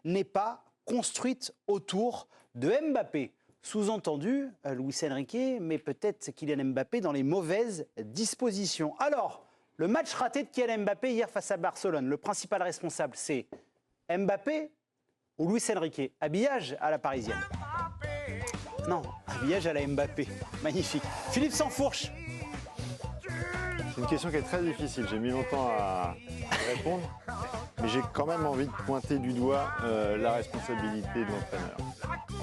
n'est pas construite autour de Mbappé. Sous-entendu, Luis Enrique met peut-être Kylian Mbappé dans les mauvaises dispositions. Alors, le match raté de Kylian Mbappé hier face à Barcelone, le principal responsable, c'est Mbappé ou Luis Enrique? Habillage à la parisienne. Non, habillage à la Mbappé. Magnifique. Philippe Sansfourche. C'est une question qui est très difficile. J'ai mis longtemps à répondre. Mais j'ai quand même envie de pointer du doigt la responsabilité de l'entraîneur.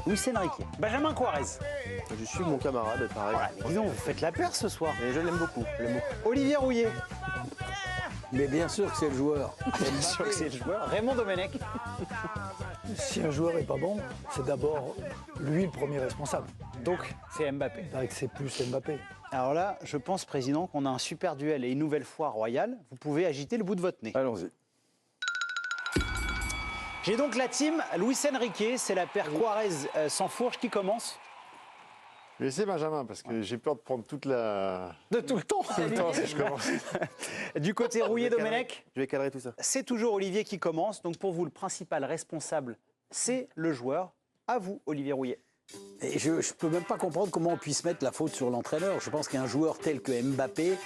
Luis Enrique. Benjamin Quarez. Je suis mon camarade, pareil. Voilà, mais dis donc, vous faites la peur ce soir. Et je l'aime beaucoup. Olivier Rouillet. Mais bien sûr que c'est le joueur. Bien sûr que c'est le joueur. Raymond Domenech. Si un joueur n'est pas bon, c'est d'abord lui le premier responsable. Donc, c'est Mbappé. C'est plus Mbappé. Alors là, je pense, Président, qu'on a un super duel et une nouvelle fois royal. Vous pouvez agiter le bout de votre nez. Allons-y. J'ai donc la team Luis Enrique, c'est la paire Quarez-Sansfourche qui commence. Je vais laisser Benjamin parce que j'ai peur de prendre toute la... De tout le temps. Tout le temps si je commence. Du côté Rouillet-Domenech, Je vais cadrer tout ça. c'est toujours Olivier qui commence. Donc pour vous, le principal responsable, c'est le joueur. À vous, Olivier Rouillet. Et je ne peux même pas comprendre comment on puisse mettre la faute sur l'entraîneur. Je pense qu'un joueur tel que Mbappé,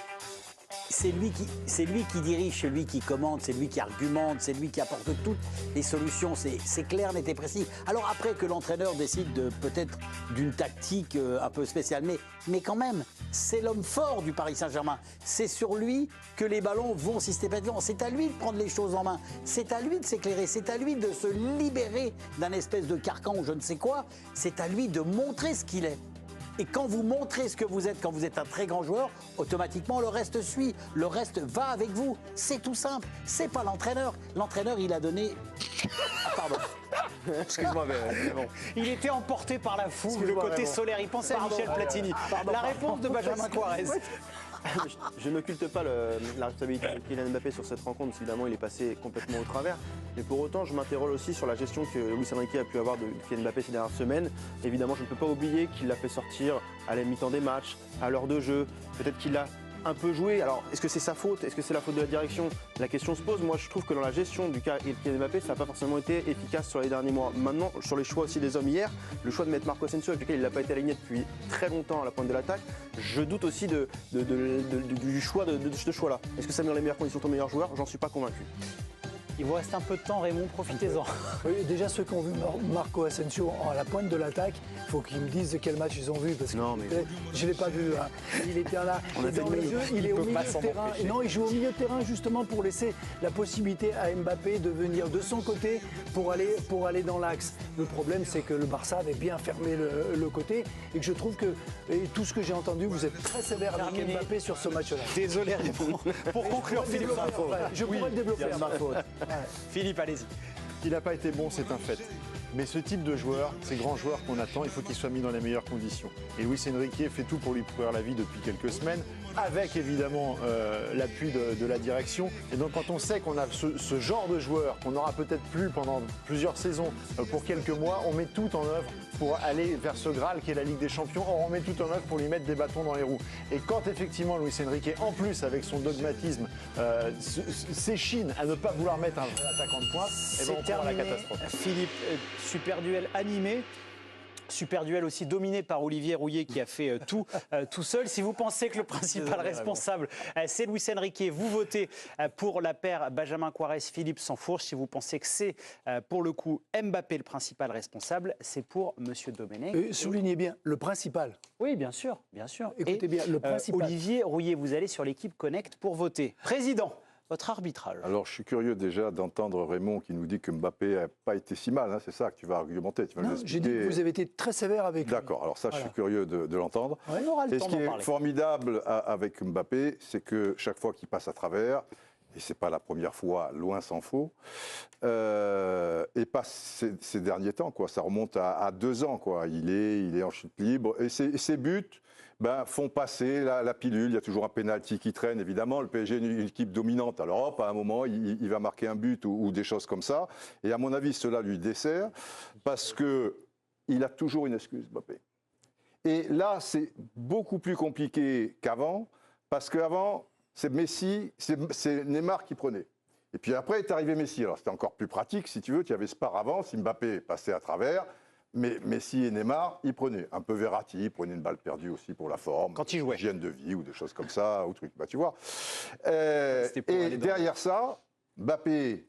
c'est lui qui dirige, c'est lui qui commande, c'est lui qui argumente, c'est lui qui apporte toutes les solutions. C'est clair, net et précis. Alors après que l'entraîneur décide peut-être d'une tactique un peu spéciale, mais quand même, c'est l'homme fort du Paris Saint-Germain. C'est sur lui que les ballons vont systématiquement. C'est à lui de prendre les choses en main. C'est à lui de s'éclairer. C'est à lui de se libérer d'un espèce de carcan ou je ne sais quoi. C'est à lui de montrer ce qu'il est. Et quand vous montrez ce que vous êtes, quand vous êtes un très grand joueur, automatiquement le reste suit, le reste va avec vous. C'est tout simple. C'est pas l'entraîneur. L'entraîneur, il a donné. Ah, pardon. Excuse-moi, mais bon. Il était emporté par la foule, le Excuse-moi, côté Raymond. solaire. Il pensait à Michel Platini. La réponse de Benjamin Quarez. Je n'occulte pas la responsabilité de Kylian Mbappé sur cette rencontre, évidemment il est passé complètement au travers. Mais pour autant, je m'interroge aussi sur la gestion que Luis Enrique a pu avoir de Kylian Mbappé ces dernières semaines. Évidemment, je ne peux pas oublier qu'il l'a fait sortir à la mi-temps des matchs, à l'heure de jeu. Peut-être qu'il a un peu joué. Alors, est-ce que c'est sa faute? Est-ce que c'est la faute de la direction? La question se pose. Moi, je trouve que dans la gestion du cas Kylian Mbappé, ça n'a pas forcément été efficace sur les derniers mois. Maintenant, sur les choix aussi des hommes hier, le choix de mettre Marco Asensio, avec lequel il n'a pas été aligné depuis très longtemps à la pointe de l'attaque, je doute aussi du choix de ce choix-là. Est-ce que ça met dans les meilleures conditions ton meilleur joueur? J'en suis pas convaincu. Il vous reste un peu de temps, Raymond, profitez-en. Oui, déjà, ceux qui ont vu Marco Asensio à la pointe de l'attaque, il faut qu'ils me disent quel match ils ont vu. Parce que Non, mais- je ne l'ai pas vu. Hein. Il était là. On a Et fait dans le les même. jeux, il est au peut milieu pas de s'en terrain. empêcher. Non, il joue au milieu de terrain justement pour laisser la possibilité à Mbappé de venir de son côté pour aller dans l'axe. Le problème, c'est que le Barça avait bien fermé le côté et que je trouve que, et tout ce que j'ai entendu, vous êtes très sévère avec Terminé. Mbappé sur ce match-là. Désolé, Raymond. Pour conclure, Philippe. Je pourrais le développer. C'est de ma faute. Philippe, allez-y. Il n'a pas été bon, c'est un fait. Mais ce type de joueur, ces grands joueurs qu'on attend, il faut qu'il soit mis dans les meilleures conditions. Et Luis Enrique fait tout pour lui pourrir la vie depuis quelques semaines, avec évidemment l'appui de la direction. Et donc quand on sait qu'on a ce genre de joueur, qu'on n'aura peut-être plus pendant plusieurs saisons, pour quelques mois, on met tout en œuvre pour aller vers ce Graal qui est la Ligue des Champions. On met tout en œuvre pour lui mettre des bâtons dans les roues. Et quand effectivement Luis Enrique, en plus avec son dogmatisme, s'échine à ne pas vouloir mettre un vrai attaquant de pointe, eh ben, on C'est prend la terminé. catastrophe. Philippe, super duel animé. Super duel aussi dominé par Olivier Rouillet qui a fait tout seul. Si vous pensez que le principal responsable, c'est Luis Enrique, vous votez pour la paire Benjamin Quarez-Philippe Sansfourche. Si vous pensez que c'est pour le coup Mbappé le principal responsable, c'est pour Monsieur Domenech. Soulignez bien, le principal. Oui, bien sûr, bien sûr. Écoutez bien, le principal. Olivier Rouillet, vous allez sur l'équipe Connect pour voter. Président, votre arbitrage. Alors, je suis curieux déjà d'entendre Raymond qui nous dit que Mbappé n'a pas été si mal. Hein, c'est ça que tu vas argumenter. Tu vas nous Non, j'ai dit expliquer. que vous avez été très sévère avec lui. D'accord, alors ça, je Voilà. suis curieux de l'entendre. On aura le Et temps ce qui d'en est parler. formidable avec Mbappé, c'est que chaque fois qu'il passe à travers, et ce n'est pas la première fois, loin s'en faut, et pas ces derniers temps, quoi. Ça remonte à 2 ans, quoi. Il est en chute libre. Et ses buts font passer la pilule. Il y a toujours un pénalty qui traîne, évidemment. Le PSG est une équipe dominante. Alors, hop, à un moment, il va marquer un but ou des choses comme ça. Et à mon avis, cela lui dessert parce qu'il a toujours une excuse, Mbappé. Et là, c'est beaucoup plus compliqué qu'avant, parce qu'avant, c'est Messi, c'est Neymar qui prenait. Et puis après est arrivé Messi. Alors c'était encore plus pratique, si tu veux. Tu avais ce paravent, si Mbappé passait à travers. Mais Messi et Neymar, ils prenaient. Un peu Verratti, ils prenaient une balle perdue aussi pour la forme. Quand ils jouaient. Hygiène de vie ou des choses comme ça, ou truc. Bah, tu vois. pour Et aller dans- derrière ça, Mbappé,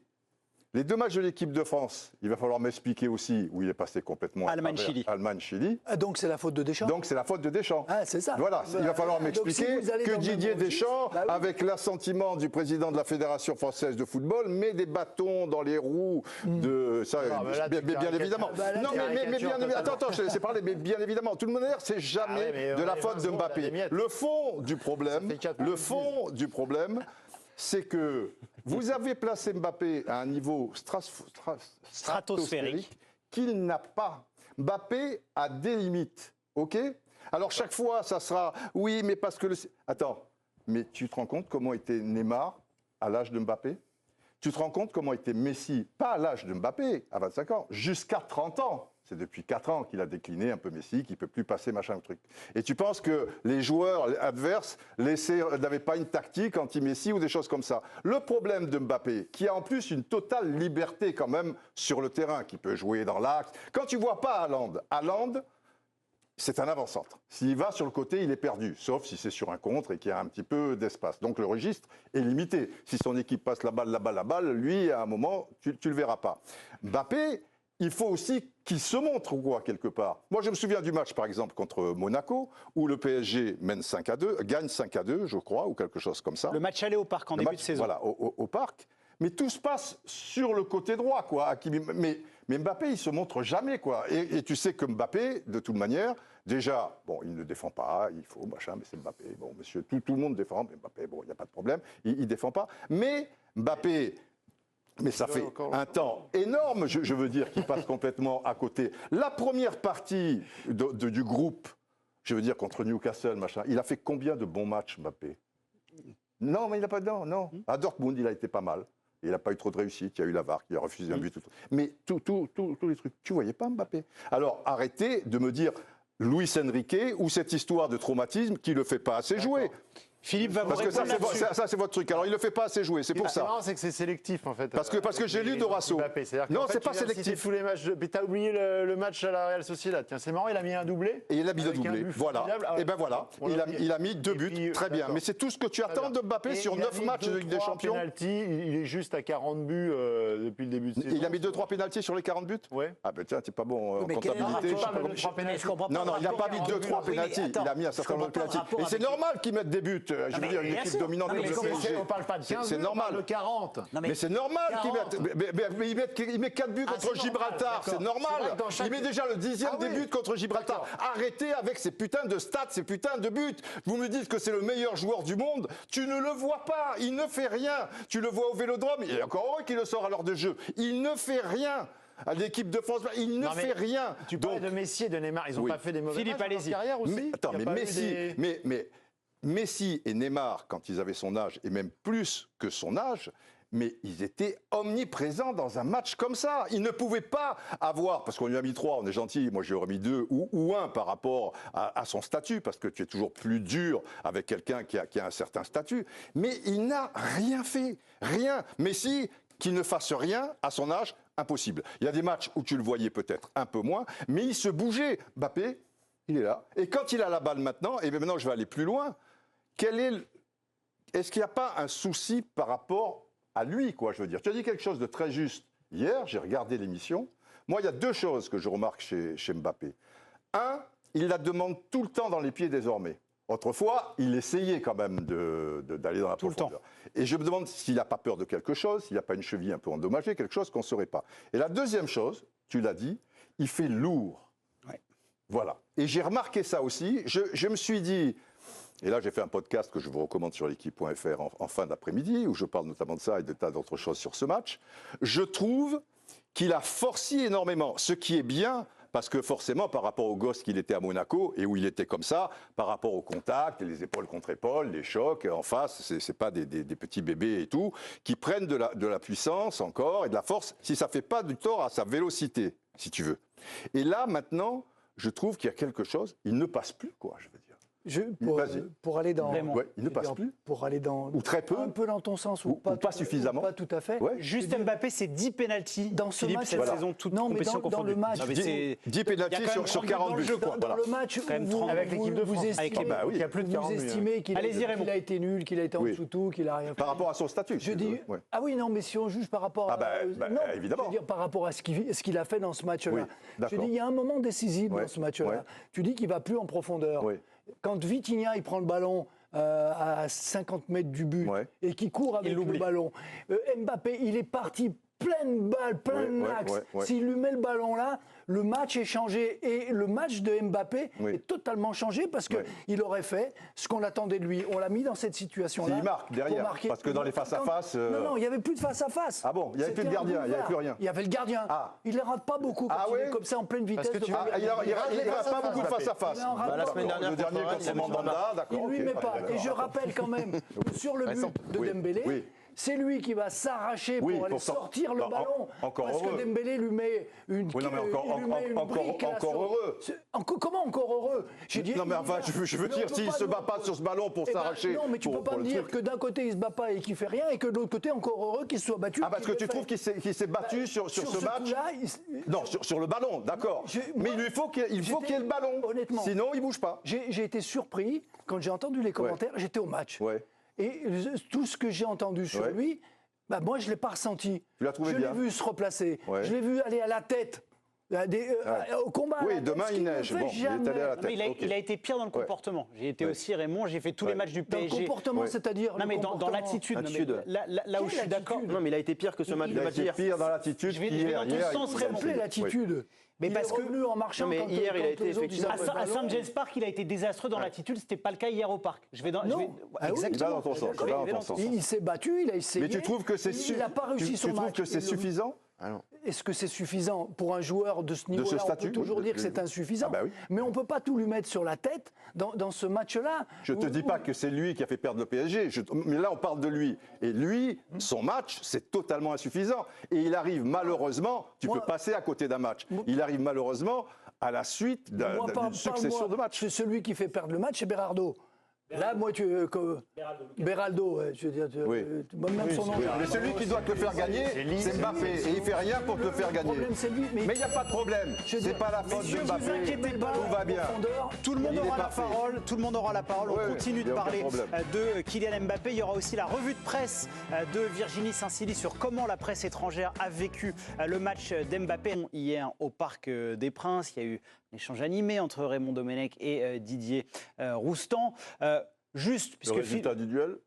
les 2 matchs de l'équipe de France, il va falloir m'expliquer aussi où il est passé complètement. Allemagne-Chili. Allemagne-Chili. Ah, donc c'est la faute de Deschamps. Donc c'est la faute de Deschamps. Ah, c'est ça. Voilà, il va falloir Donc, m'expliquer si vous allez que dans le même Didier registre, Deschamps, bah oui. avec l'assentiment du président de la Fédération française de football, met des bâtons dans les roues de ça, mais là, tu bien évidemment. Bah, là, Non, tu mais bien évidemment. Attends, je te laisse parler, mais bien évidemment, tout le monde va dire, c'est jamais mais de on la a les faute de 20 secondes, Mbappé. les miettes. Le fond du problème, c'est que vous avez placé Mbappé à un niveau stratosphérique qu'il n'a pas. Mbappé a des limites, ok? Alors chaque fois, ça sera oui, mais parce que Attends, mais tu te rends compte comment était Neymar à l'âge de Mbappé? Tu te rends compte comment était Messi, pas à l'âge de Mbappé, à 25 ans, jusqu'à 30 ans. C'est depuis 4 ans qu'il a décliné un peu Messi, qu'il ne peut plus passer machin truc. Et tu penses que les joueurs adverses n'avaient pas une tactique anti-Messi ou des choses comme ça. Le problème de Mbappé, qui a en plus une totale liberté quand même sur le terrain, qui peut jouer dans l'axe. Quand tu vois pas Haaland, c'est un avant-centre. S'il va sur le côté, il est perdu, sauf si c'est sur un contre et qu'il y a un petit peu d'espace. Donc le registre est limité. Si son équipe passe la balle, lui, à un moment, tu le verras pas. Mbappé, il faut aussi qu'il se montre, quoi, quelque part. Moi, je me souviens du match, par exemple, contre Monaco, où le PSG mène 5-2, gagne 5-2, je crois, ou quelque chose comme ça. Le match aller au Parc en début de saison. Voilà, au Parc. Mais tout se passe sur le côté droit, quoi. Mais Mbappé, il se montre jamais, quoi. Et tu sais que Mbappé, de toute manière, déjà, bon, il ne défend pas, il faut, machin, mais c'est Mbappé. Bon, monsieur, tout le monde défend, mais Mbappé, bon, il n'y a pas de problème, il ne défend pas. Mais Mbappé... Mais ça fait un temps énorme, je veux dire, qu'il passe complètement à côté. La première partie du groupe, je veux dire, contre Newcastle, machin, il a fait combien de bons matchs, Mbappé? Non, mais il n'a pas... Non. À Dortmund, il a été pas mal. Il n'a pas eu trop de réussite. Il y a eu la VAR qui a refusé un but. Tout. Mais tous les trucs, tu ne voyais pas Mbappé. Alors, arrêtez de me dire Luis Enrique ou cette histoire de traumatisme qui ne le fait pas assez jouer. Philippe va vous Parce que répondre là-dessus. ça, c'est votre truc. Alors, il ne le fait pas assez jouer, c'est pour C'est ça. marrant, c'est que c'est sélectif en fait. Parce que j'ai lu Dorasso. Non, c'est pas sélectif. Tous les matchs. Mais t'as oublié le match à la Real Sociedad. Tiens, c'est marrant, il a mis un doublé. Et il a mis le Avec un doublé. but Voilà. formidable. Et ben voilà. Il a mis 2 buts. Très bien. Mais c'est tout ce que tu attends de Mbappé sur 9 matchs de Ligue des Champions. Il est juste à 40 buts depuis le début de saison. Il a mis 2-3 pénaltys sur les 40 buts. Ouais. Ah ben tiens, t'es pas bon en Mais quel est le comptabilité. rapport Je sais pas Mais je comprends pas Non, le non, il n'a rapport pas mis avec 2-3 les- pénaltys. Attends, Il a mis un je certain nombre de comprends pas le pénaltys. rapport Et c'est avec- normal qu'ils mettent des buts. Je veux mais dire, une bien équipe sûr. dominante Non, mais comme je le comprends. PSG. On parle pas de 15 C'est buts, on parle normal. de 40. Non, Mais c'est normal qu'il 40. mette. Il met 4 buts Ah, contre c'est normal, Gibraltar. C'est d'accord. C'est normal. vrai que dans chaque- Il met déjà le 10e Ah oui. début contre Gibraltar. D'accord. Arrêtez avec ces putains de stats, ces putains de buts. Vous me dites que c'est le meilleur joueur du monde. Tu ne le vois pas. Il ne fait rien. Tu le vois au Vélodrome. Il est encore heureux qu'il le sort à l'heure de jeu. Il ne fait rien. À l'équipe de France, il ne Non, mais fait rien. Tu parles de Messi et de Neymar. Ils n'ont Oui. pas fait des mauvais Philippe, matchs dans leur allez-y. carrière aussi. Mais, attends, Il y a mais pas eu Messi, des- Messi et Neymar, quand ils avaient son âge, et même plus que son âge, mais ils étaient omniprésents dans un match comme ça. Ils ne pouvaient pas avoir, parce qu'on lui a mis 3, on est gentil, moi j'ai remis 2 ou 1 par rapport à son statut, parce que tu es toujours plus dur avec quelqu'un qui a un certain statut. Mais il n'a rien fait, rien. Messi, qu'il ne fasse rien à son âge, impossible. Il y a des matchs où tu le voyais peut-être un peu moins, mais il se bougeait. Mbappé, il est là. Et quand il a la balle maintenant, et bien maintenant je vais aller plus loin, est-ce qu'il n'y a pas un souci par rapport à lui, quoi, je veux dire? Tu as dit quelque chose de très juste. Hier, j'ai regardé l'émission. Moi, il y a 2 choses que je remarque chez Mbappé. 1, il la demande tout le temps dans les pieds désormais. Autrefois, il essayait quand même d'aller dans la Tout le profondeur. Et je me demande s'il n'a pas peur de quelque chose, s'il n'a pas une cheville un peu endommagée, quelque chose qu'on ne saurait pas. Et la deuxième chose, tu l'as dit, il fait lourd. Ouais. Voilà. Et j'ai remarqué ça aussi. Je me suis dit... Et là, j'ai fait un podcast que je vous recommande sur l'équipe.fr en fin d'après-midi, où je parle notamment de ça et de tas d'autres choses sur ce match. Je trouve qu'il a forci énormément, ce qui est bien, parce que forcément, par rapport au gosse qu'il était à Monaco, et où il était comme ça, par rapport au contact, les épaules contre épaules, les chocs en face, c'est pas des petits bébés et tout, qui prennent de la puissance encore et de la force, si ça ne fait pas du tort à sa vélocité, si tu veux. Et là, maintenant, je trouve qu'il y a quelque chose, il ne passe plus, quoi, je veux dire. Pour aller dans. Ouais, il ne passe plus. Pour aller dans. Ou très peu. Un peu dans ton sens, Ou pas suffisamment. Pas tout à fait. Ouais. Juste Mbappé, c'est 10 pénaltys Dans ce Philippe, match, cette saison, toute non, mais compétition dans confondue. le match, Non, mais c'est- 10 pénaltys sur 40 buts. Dans le match Quand même où 30 avec l'équipe de vous France. estimez, Bah oui. Il y a plus de vous 40 buts, estimez qu'il Allez-y, Raymond. a été nul, qu'il a été en Oui. dessous tout, qu'il a rien fait. Par rapport à son statut. Je dis, Ouais. ah oui, non, mais si on juge par rapport Ah bah, non, évidemment. je veux dire par rapport à ce qu'il a fait dans ce match-là. Oui, Je d'accord. dis, il y a un moment décisif Ouais, dans ce match-là. ouais. Tu dis qu'il va plus en profondeur. Oui. Quand Vitinha, il prend le ballon à 50 mètres du but Ouais. et qui court avec le ballon, Mbappé, il est parti pleine balle, plein Ouais, ouais, axe. ouais, ouais. S'il lui met le ballon là, le match est changé. Et le match de Mbappé Oui. est totalement changé parce Ouais. qu'il aurait fait ce qu'on attendait de lui. On l'a mis dans cette situation-là. S'il marque derrière, pour marquer. parce que dans les face-à-face, Non, il n'y avait plus de face-à-face. Ah bon, il y avait plus de C'était un gardien, il y avait boulevard. plus rien. Il y avait le gardien. Ah. Il ne rate pas beaucoup quand Ah il ouais est comme ça en pleine vitesse. que tu devant veux- le Il gardien. n'y a pas beaucoup de face-à-face. Il en rate Bah, la pas semaine beaucoup. dernière, Le dernier contre contre Rennes, Mandanda, d'accord. Il lui ok, met pas. d'accord. Et je rappelle quand même que sur le but de Oui, Dembélé, oui. c'est lui qui va s'arracher Oui, pour aller pour sortir le non, ballon. encore parce heureux. que Dembélé lui met une Oui, non, mais il lui met une brique là sur- heureux. Comment encore heureux? J'ai dit- Non, mais enfin, je veux Mais dire, on peut s'il pas se nous- bat pas sur ce ballon pour Eh ben, s'arracher. non, mais tu peux pas pour me le dire truc. que d'un côté il se bat pas et qu'il fait rien et que de l'autre côté encore heureux qu'il se soit battu. Ah, parce que tu trouves qu'il s'est battu sur ce match coup-là, Non, sur le ballon, d'accord. Mais il faut qu'il y ait le ballon. Honnêtement. Sinon, il bouge pas. J'ai été surpris quand j'ai entendu les commentaires. J'étais au match. Ouais. Et tout ce que j'ai entendu sur Ouais. lui, bah moi je ne l'ai pas ressenti. Tu l'as trouvé je bien. l'ai vu se replacer. Ouais. Je l'ai vu aller à la tête. Au combat. à Oui, la tête, demain, ce il qu'il ne neige. fait Bon, il est allé jamais. à la Non, mais tête. il a été pire dans le Ouais. comportement. J'ai été Ouais. aussi Raymond, j'ai fait tous les matchs du Dans le PSG. comportement, Ouais. c'est-à-dire. Non, le mais dans comportement- l'attitude. non, mais L'attitude. Là où je suis Quelle d'accord. attitude Non, mais il a été pire que ce match Il de a match été hier. pire dans l'attitude Je vais qu'hier. dans ton Hier, sens, il- S'il te plaît, l'attitude. Mais Il parce est que- revenu en marchant. Non, mais quand- hier, il a quand été les autres, ils effectivement- avaient le À ballon. Saint-James Park, il a été désastreux dans l'attitude. C'était pas le cas hier au parc. Je vais dans. Non. Ah oui, Il va dans ton sens. Je vais il va dans dans ton ton sens. Il s'est battu, il a essayé. Mais tu trouves que c'est Il n'a pas réussi son match. que c'est Et le- suffisant Est-ce que c'est suffisant pour un joueur de ce niveau-là? On statut, peut toujours dire que c'est de- insuffisant. Ah bah oui. Mais on ne peut pas tout lui mettre sur la tête dans ce match-là. Je ne te dis pas que c'est lui qui a fait perdre le PSG, mais là on parle de lui. Et lui, son match, c'est totalement insuffisant. Et il arrive malheureusement, tu Moi- peux passer à côté d'un match, il arrive malheureusement à la suite Moi, d'une succession de matchs. C'est celui qui fait perdre le match, c'est Berardo. Là, moi, Beraldo, ouais, je veux dire, Oui. même son nom. Mais celui qui doit te le faire gagner, c'est Mbappé. Et il fait rien pour te le faire Le gagner. problème, c'est lui. Mais il n'y a pas de problème. Je veux C'est dire, pas la faute de messieurs, vous Mbappé. inquiétez pas, Tout va bien. Tout le monde Il est aura la parfait. parole. Tout le monde aura la parole. Ouais, On continue y de a aucun parler problème. de Kylian Mbappé. Il y aura aussi la revue de presse de Virginie Saint-Silly sur comment la presse étrangère a vécu le match d'Mbappé hier au Parc des Princes. Il y a eu un échange animé entre Raymond Domenech et Didier Roustan. Juste, Le puisque résultat du duel.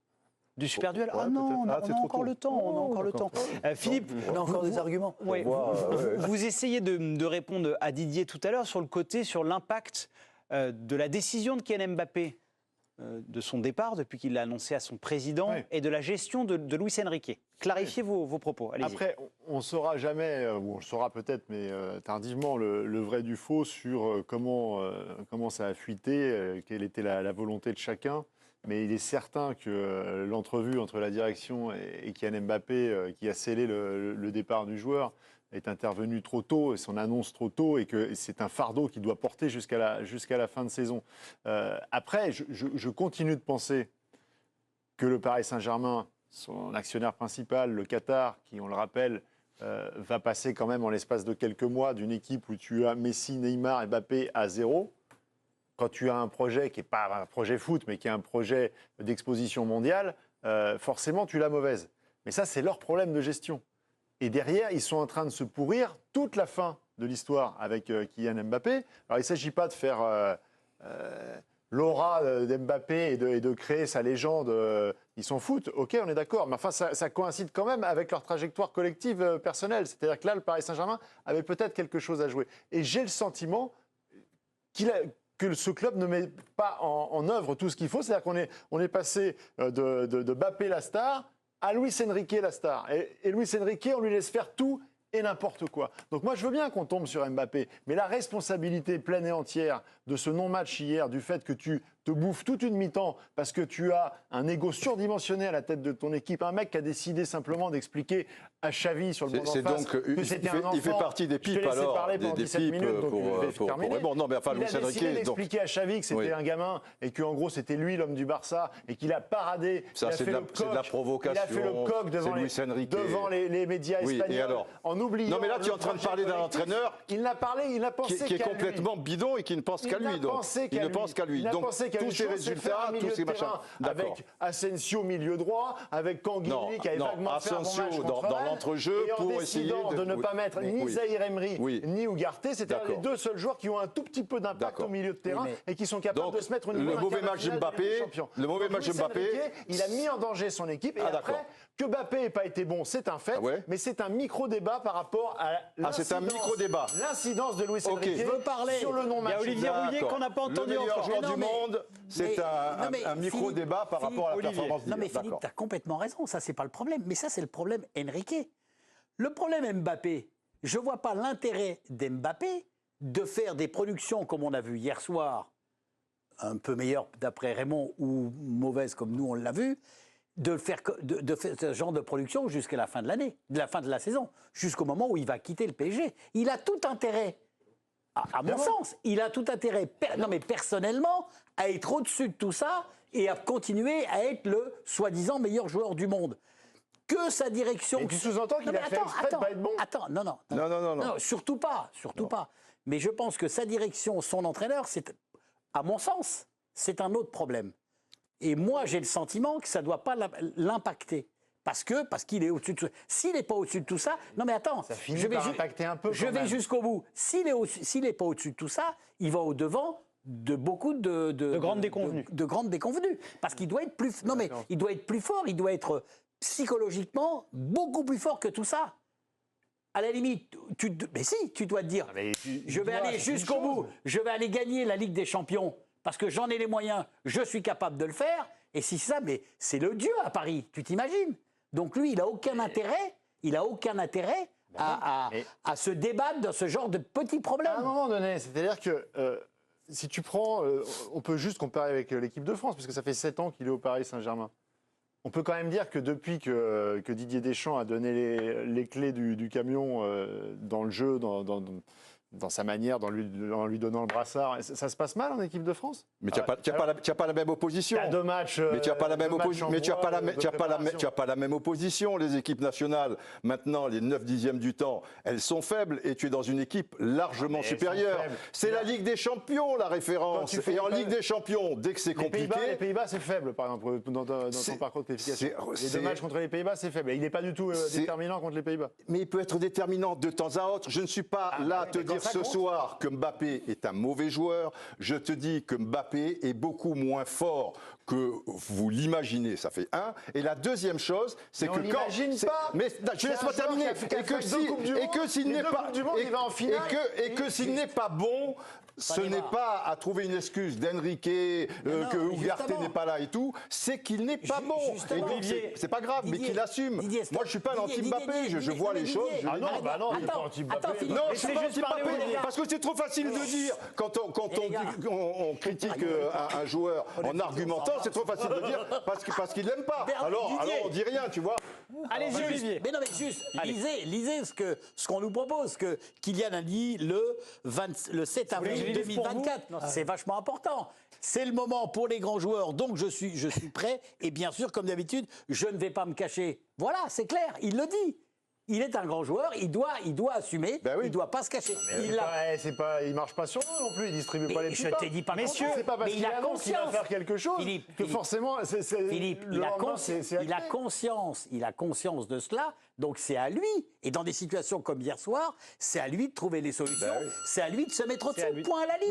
du super duel. Ouais, Ah non, peut-être. Ah, on c'est a trop encore tôt. le temps. On a encore le temps. Philippe, On a encore des arguments. ouais, vous essayez de répondre à Didier tout à l'heure sur le côté, sur l'impact de la décision de Kylian Mbappé de son départ depuis qu'il l'a annoncé à son président Oui. et de la gestion de Luis Enrique. Clarifiez vos propos. Allez-y. Après, on ne saura jamais, ou on le saura peut-être, mais tardivement, le vrai du faux sur comment ça a fuité, quelle était la volonté de chacun. Mais il est certain que l'entrevue entre la direction et Kylian Mbappé, qui a scellé le départ du joueur, est intervenue trop tôt, et son annonce trop tôt, et que c'est un fardeau qu'il doit porter jusqu'à la fin de saison. Après, je continue de penser que le Paris Saint-Germain, son actionnaire principal, le Qatar, qui, on le rappelle, va passer quand même en l'espace de quelques mois d'une équipe où tu as Messi, Neymar et Mbappé à zéro. Quand tu as un projet qui n'est pas un projet foot, mais qui est un projet d'exposition mondiale, forcément, tu l'as mauvaise. Mais ça, c'est leur problème de gestion. Et derrière, ils sont en train de se pourrir toute la fin de l'histoire avec Kylian Mbappé. Alors, il ne s'agit pas de faire l'aura d'Mbappé et de créer sa légende. Ils s'en foutent, ok, on est d'accord. Mais enfin, ça coïncide quand même avec leur trajectoire collective personnelle. C'est-à-dire que là, le Paris Saint-Germain avait peut-être quelque chose à jouer. Et j'ai le sentiment que ce club ne met pas en œuvre tout ce qu'il faut. C'est-à-dire qu'on est passé de Mbappé la star à Luis Enrique la star. Et Luis Enrique, on lui laisse faire tout et n'importe quoi. Donc moi, je veux bien qu'on tombe sur Mbappé, mais la responsabilité pleine et entière de ce non-match hier, du fait que tu te te bouffe toute une mi-temps parce que tu as un ego surdimensionné à la tête de ton équipe, un mec qui a décidé simplement d'expliquer à Xavi sur le banc d'en face que c'était un enfant. Il fait partie des pipes alors, parler pendant des 17 pipes minutes, donc pour répondre. Non, mais enfin, il a Luis décidé Enrique, d'expliquer à Xavi que c'était un gamin et qu'en gros c'était lui l'homme du Barça et qu'il a paradé. Ça, c'est de la provocation. Il a fait le coq devant les médias espagnols. Et alors en oubliant. Non, mais là, tu es en train de parler d'un entraîneur il n'a pensé qui est complètement bidon et qui ne pense qu'à lui. Il ne pense qu'à lui. Donc, tous ces résultats, tous ces machins. Avec Asensio milieu droit, avec Canguilly qui avait vaguement fait un bon match contre dans l'entrejeu pour essayer de ne pas mettre ni Zahir Emery ni Ugarte, c'était les deux seuls joueurs qui ont un tout petit peu d'impact au milieu de terrain et qui sont capables de se mettre au niveau le mauvais match de Mbappé, il a mis en danger son équipe et après que Mbappé n'ait pas été bon, c'est un fait, mais c'est un micro-débat par rapport à l'incidence de Luis Enrique sur le non-match. Il y a Olivier Rouillet qu'on n'a pas entendu encore. Le meilleur joueur du monde, c'est un micro-débat par rapport à la performance d'hier. Non mais Philippe, tu as complètement raison, ça c'est pas le problème, mais ça c'est le problème Enrique. Le problème Mbappé, je ne vois pas l'intérêt d'Mbappé de faire des productions comme on a vu hier soir, un peu meilleures d'après Raymond ou mauvaises comme nous on l'a vu, de faire ce genre de production jusqu'à la fin de l'année, de la fin de la saison, jusqu'au moment où il va quitter le PSG. Il a tout intérêt, à mon sens, il a tout intérêt, personnellement, à être au-dessus de tout ça et à continuer à être le soi-disant meilleur joueur du monde. Que sa direction... Et tu sous-entends qu'il a fait exprès de pas être bon ? Non, surtout pas. Mais je pense que sa direction, son entraîneur, c'est, à mon sens, c'est un autre problème. Et moi, j'ai le sentiment que ça ne doit pas l'impacter. Parce qu'il est au-dessus de tout ça. S'il n'est pas au-dessus de tout ça... Non mais attends, ça finit par impacter un peu. Je vais jusqu'au bout. S'il n'est pas au-dessus de tout ça, il va au-devant de beaucoup de grandes déconvenues. De grandes déconvenues. Parce qu'il doit être plus... Non mais il doit être plus fort, il doit être psychologiquement beaucoup plus fort que tout ça. À la limite, tu dois te dire, je vais aller jusqu'au bout, je vais aller gagner la Ligue des Champions, parce que j'en ai les moyens, je suis capable de le faire, et si ça, mais c'est le dieu à Paris, tu t'imagines ? Donc lui, il n'a aucun intérêt à se débattre de ce genre de petits problèmes. À un moment donné, c'est-à-dire que si tu prends, on peut juste comparer avec l'équipe de France, parce que ça fait 7 ans qu'il est au Paris Saint-Germain. On peut quand même dire que depuis que Didier Deschamps a donné les clés du camion dans le jeu, dans sa manière, en lui donnant le brassard, ça se passe mal en équipe de France ? Mais tu n'as pas la même opposition. Tu as 2 matchs. Mais tu n'as pas la même opposition. Mais tu n'as pas la même opposition. Les équipes nationales, maintenant, les 9/10 du temps, elles sont faibles et tu es dans une équipe largement supérieure. C'est la Ligue des Champions, la référence. Et en Ligue des Champions, dès que c'est compliqué. Les Pays-Bas, c'est faible, par exemple, dans ton parcours de qualification. Les 2 matchs contre les Pays-Bas, c'est faible. Et il n'est pas du tout déterminant contre les Pays-Bas. Mais il peut être déterminant de temps à autre. Je ne suis pas là à te dire ce soir que Mbappé est un mauvais joueur. Je te dis que Mbappé est beaucoup moins fort que vous l'imaginez. Ça fait un. Et la deuxième chose, c'est que quand... Mais je laisse-moi terminer. Et que s'il n'est pas bon... Ce n'est pas à trouver une excuse d'Enrique, que Ugarte n'est pas là et tout, c'est qu'il n'est pas bon. Et donc, c'est pas grave, mais qu'il assume. Moi, je ne suis pas l'anti-Mbappé, je vois les choses. Ah non, il n'est pas anti-Mbappé. Non, je ne suis pas anti-Mbappé, parce que c'est trop facile de dire. Quand on critique un joueur en argumentant, c'est trop facile de dire parce qu'il n'aime pas. Alors on dit rien, tu vois. Allez-y, Olivier. Mais non, mais juste, lisez ce qu'on nous propose, que Kylian a dit le 7 avril 2024. C'est vachement important. C'est le moment pour les grands joueurs, donc je suis prêt. Et bien sûr, comme d'habitude, je ne vais pas me cacher. Voilà, c'est clair, il le dit. Il est un grand joueur, il doit assumer, il ne doit pas se cacher. Il marche pas sur nous non plus, il distribue pas les je te dis pas, messieurs, c'est pas parce qu'il annonce qu'il va faire quelque chose que forcément, Philippe, il a conscience de cela, donc c'est à lui. Et dans des situations comme hier soir, c'est à lui de trouver les solutions, c'est à lui de se mettre au-dessus, point à la ligne.